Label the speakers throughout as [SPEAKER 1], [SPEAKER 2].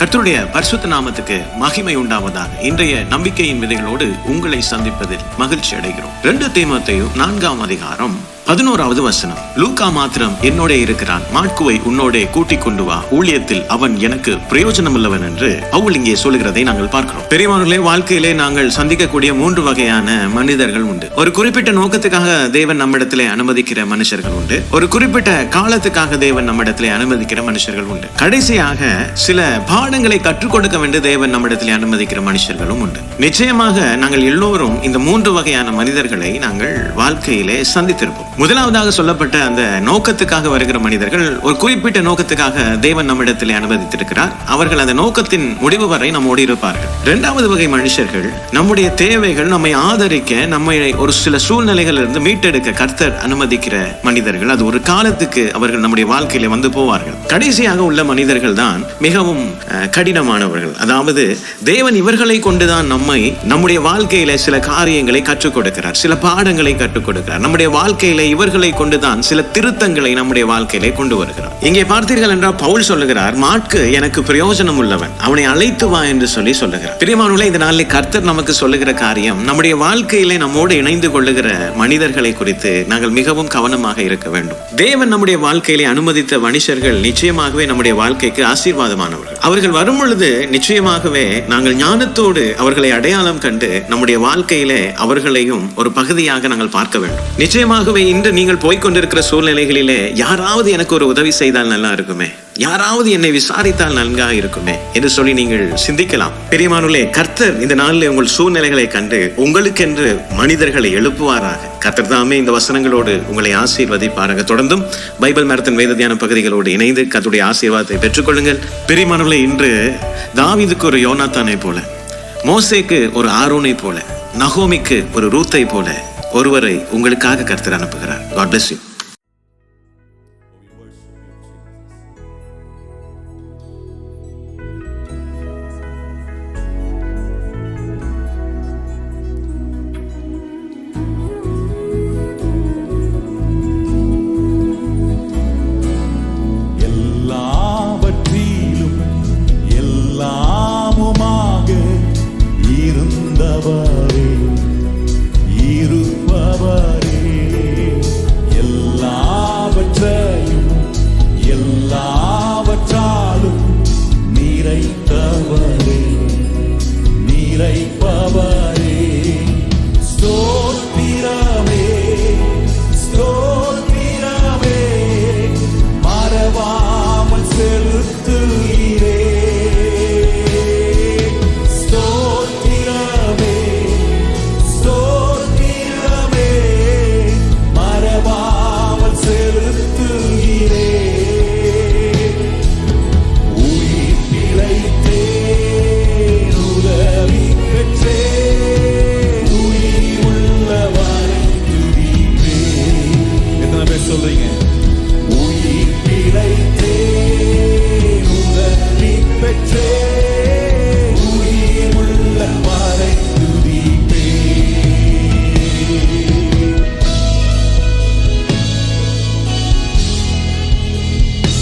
[SPEAKER 1] கர்த்தருடைய பரிசுத்த நாமத்துக்கு மகிமை உண்டாவதாக. இன்றைய நம்பிக்கையின் விதைகளோடு உங்களை சந்திப்பதில் மகிழ்ச்சி அடைகிறோம். 2 தீமோத்தேயு 4ஆம் அதிகாரம் 11வது வசனம். லூக்கா மாத்திரம் என்னோட இருக்கிறான், மாட்குவை உன்னோட கூட்டிக் கொண்டு வா, ஊழியத்தில் அவன் எனக்கு பிரயோஜனம் உள்ளவன் என்று பவுல் இங்கே சொல்லுகிறதை நாங்கள் பார்க்கிறோம். பெரியவர்களே, வாழ்க்கையிலே நாங்கள் சந்திக்கக்கூடிய 3 வகையான மனிதர்கள் உண்டு. ஒரு குறிப்பிட்ட நோக்கத்துக்காக தேவன் நம்மிடத்திலே அனுமதிக்கிற மனுஷர்கள் உண்டு. ஒரு குறிப்பிட்ட காலத்துக்காக தேவன் நம்மிடத்திலே அனுமதிக்கிற மனுஷர்கள் உண்டு. கடைசியாக சில பாடங்களை கற்றுக் கொடுக்க வேண்டிய தேவன் நம்மிடத்திலே அனுமதிக்கிற மனுஷர்களும் உண்டு. நிச்சயமாக நாங்கள் எல்லோரும் இந்த 3 வகையான மனிதர்களை நாங்கள் வாழ்க்கையிலே சந்தித்திருப்போம். முதலாவதாக சொல்லப்பட்ட அந்த நோக்கத்துக்காக வருகிற மனிதர்கள் ஒரு குறிப்பிட்ட நோக்கத்துக்காக தேவன் நம்மிடத்திலே அனுமதித்திருக்கிறார். அவர்கள் அந்த நோக்கத்தின் முடிவு வரை நம்மோடு இருப்பார்கள். 2வது வகை மனுஷர்கள் நம்முடைய தேவைகள், நம்மை ஆதரிக்க, நம்மை ஒரு சில சூழ்நிலைகள் இருந்து மீட்டெடுக்க கர்த்தர் அனுமதிக்கிற மனிதர்கள். அது ஒரு காலத்துக்கு அவர்கள் நம்முடைய வாழ்க்கையில வந்து போவார்கள். கடைசியாக உள்ள மனிதர்கள் தான் மிகவும் கடினமானவர்கள். அதாவது தேவன் இவர்களை கொண்டுதான் நம்முடைய வாழ்க்கையில சில காரியங்களை கற்றுக் கொடுக்கிறார், சில பாடங்களை கற்றுக் கொடுக்கிறார். நம்முடைய வாழ்க்கையில இவர்களை கொண்டுதான் சில திருத்தங்களை நம்முடைய வாழ்க்கையிலே கொண்டு வருகிறார். இங்கே பார்த்தீர்கள் என்றால் பவுல் சொல்லுகிறார், மாற்கு எனக்கு பிரயோஜனம் உள்ளவன், அவனை அழைத்து வா என்று சொல்லுகிறார். பிரியமானவர்களே, இந்த நாளில் கர்த்தர் நமக்கு சொல்லுகிற காரியம், நம்முடைய வாழ்க்கையிலே நம்மோடு இணைந்து கொள்ளுகிற மனிதர்களை குறித்து நாங்கள் மிகவும் கவனமாக இருக்க வேண்டும். தேவன் நம்முடைய வாழ்க்கையிலே அனுமதித்த மனுஷர்கள் நிச்சயமாகவே நம்முடைய வாழ்க்கைக்கு ஆசீர்வாதமானவர்கள். அவர்கள் வரும் பொழுது நிச்சயமாகவே நாங்கள் ஞானத்தோடு அவர்களை அடையாளம் கண்டு நம்முடைய வாழ்க்கையிலே அவர்களையும் ஒரு பகுதியாக நாங்கள் பார்க்க வேண்டும். நிச்சயமாகவே இன்று நீங்கள் போய்கொண்டிருக்கிற சூழ்நிலைகளிலே யாராவது எனக்கு ஒரு உதவி செய்தால் நல்லா இருக்குமே, யாராவது என்னை விசாரித்தால் நன்றாக இருக்குமே என்று சொல்லி நீங்கள் சிந்திக்கலாம். பெரியமானவர்களே, கர்த்தர் இந்த நாளில் உங்கள் சூழ்நிலைகளை கண்டு உங்களுக்கென்று மனிதர்களை எழுப்புவாராக. கர்த்தர் தாமே இந்த வசனங்களோடு உங்களை ஆசீர்வதிப்பாராக. தொடர்ந்தும் பைபிள் மரத்தின் வேத தியான பகுதிகளோடு இணைந்து கர்த்தருடைய ஆசீர்வாதத்தை பெற்றுக்கொள்ளுங்கள். பெரியமானவர்களே, இன்று தாவீதுக்கு ஒரு யோனாத்தானை போல, மோசேக்கு ஒரு ஆரோனை போல, நகோமிக்கு ஒரு ரூத்தை போல ஒருவரை உங்களுக்காக கர்த்தர் அனுப்புகிறார். God bless you.
[SPEAKER 2] எல்லாவற்றிலும் எல்லாமுமாக இருந்தவரே, இருப்பவரே, எல்லாவற்றையும் எல்லாவற்றாலும் நிறைத்தவரே, நிறைப்பவரே, ஸ்தோத்திரமே, ஸ்தோத்திரமே, மறவாமல் செலுத்துகிறே, ஸ்தோத்திரமே, ஸ்தோத்திரமே, மறவாமல் செலுத்துகிறே. உயிர் பிழைத்தேன், உதவி பெற்றேன், உயிர் உள்ளவரை துதிப்பேன். எத்தனை பேர் சொல்றீங்க? உயிர் பிழைத்தேன், உதவி பெற்றேன், உயிர் உள்ளவரை துதிப்பேன்.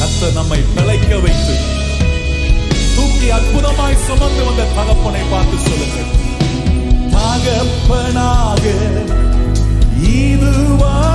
[SPEAKER 2] கர்த்தர் நம்மை பிழைக்க வைத்து தூக்கி அற்புதமாய் சுமந்து வந்த தகப்பனை பார்த்து சொல்லுங்கள், தகப்பனாக இதுவரை